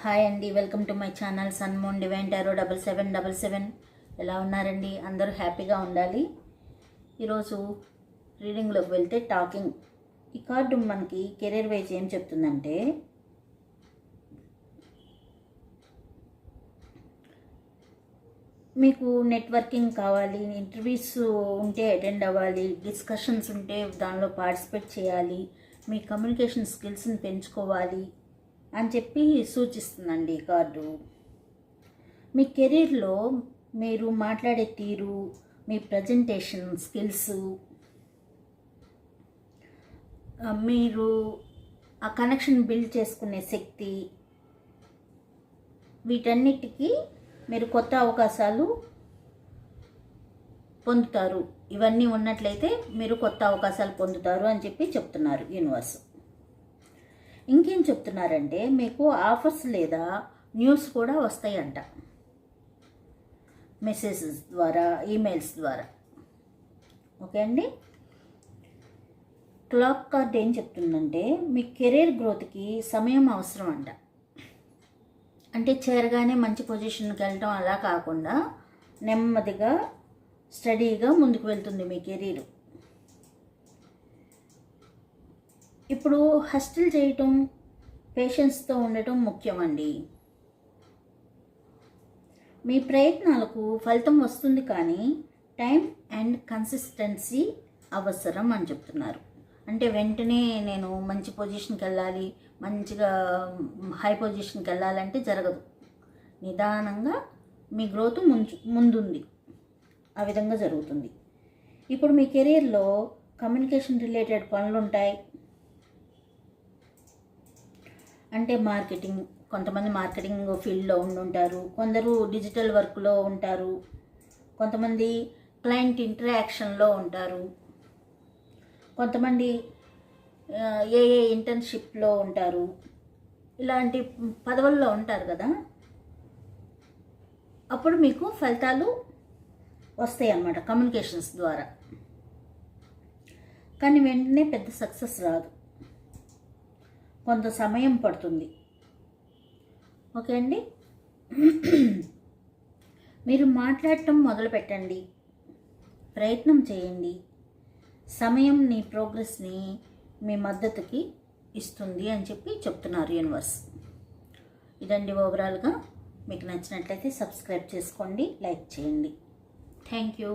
Hi అండి, welcome to my channel sun moon divine tarot 7777. ఎలా ఉన్నారండి? అందరూ హ్యాపీగా ఉండాలి. ఈరోజు రీడింగ్లోకి వెళ్తే టాకింగ్. ఈ కార్డు మనకి కెరీర్ వైజ్ ఏం చెప్తుందంటే, మీకు నెట్వర్కింగ్ కావాలి, ఇంటర్వ్యూస్ ఉంటే అటెండ్ అవ్వాలి, డిస్కషన్స్ ఉంటే దానిలో పార్టిసిపేట్ చేయాలి, మీ కమ్యూనికేషన్ స్కిల్స్ని పెంచుకోవాలి అని చెప్పి సూచిస్తుందండి ఈ కార్డు. మీ కెరీర్లో మీరు మాట్లాడే తీరు, మీ ప్రజెంటేషన్ స్కిల్స్, మీరు ఆ కనెక్షన్ బిల్డ్ చేసుకునే శక్తి, వీటన్నిటికీ మీరు కొత్త అవకాశాలు పొందుతారు. ఇవన్నీ ఉన్నట్లయితే మీరు కొత్త అవకాశాలు పొందుతారు అని చెప్పి చెప్తున్నారు యూనివర్స్. ఇంకేం చెప్తున్నారంటే, మీకు ఆఫర్స్ లేదా న్యూస్ కూడా వస్తాయంట, మెసేజెస్ ద్వారా, ఈమెయిల్స్ ద్వారా. ఓకే అండి. క్లాక్ కార్డ్ ఏం చెప్తుందంటే, మీ కెరీర్ గ్రోత్కి సమయం అవసరం అంట. అంటే చేరగానే మంచి పొజిషన్కి వెళ్ళటం అలా కాకుండా నెమ్మదిగా స్టడీగా ముందుకు వెళ్తుంది మీ కెరీర్. ఇప్పుడు హస్టిల్ చేయటం, పేషెన్స్తో ఉండటం ముఖ్యమండి. మీ ప్రయత్నాలకు ఫలితం వస్తుంది, కానీ టైం అండ్ కన్సిస్టెన్సీ అవసరం అని చెప్తున్నారు. అంటే వెంటనే నేను మంచి పొజిషన్కి వెళ్ళాలి, మంచిగా హై పొజిషన్కి వెళ్ళాలంటే జరగదు. నిదానంగా మీ గ్రోత్ ముందుంది, ఆ విధంగా జరుగుతుంది. ఇప్పుడు మీ కెరీర్లో కమ్యూనికేషన్ రిలేటెడ్ పనులు ఉంటాయి. అంటే మార్కెటింగ్, కొంతమంది మార్కెటింగ్ ఫీల్డ్లో ఉండుంటారు, కొందరు డిజిటల్ వర్క్లో ఉంటారు, కొంతమంది క్లయింట్ ఇంటరాక్షన్లో ఉంటారు, కొంతమంది ఏఏ ఇంటర్న్షిప్లో ఉంటారు. ఇలాంటి పదవుల్లో ఉంటారు కదా. అప్పుడు మీకు ఫలితాలు వస్తాయి అన్నమాట కమ్యూనికేషన్స్ ద్వారా. కానీ వెంటనే పెద్ద సక్సెస్ రాదు, కొంత సమయం పడుతుంది. ఓకే అండి. మీరు మాట్లాడటం మొదలు పెట్టండి, ప్రయత్నం చేయండి. సమయం నీ ప్రోగ్రెస్ని మీ మద్దతుకి ఇస్తుంది అని చెప్పి చెప్తున్నారు యూనివర్స్. ఇదండి ఓవరాల్గా. మీకు నచ్చినట్లయితే సబ్స్క్రైబ్ చేసుకోండి, లైక్ చేయండి. Thank you.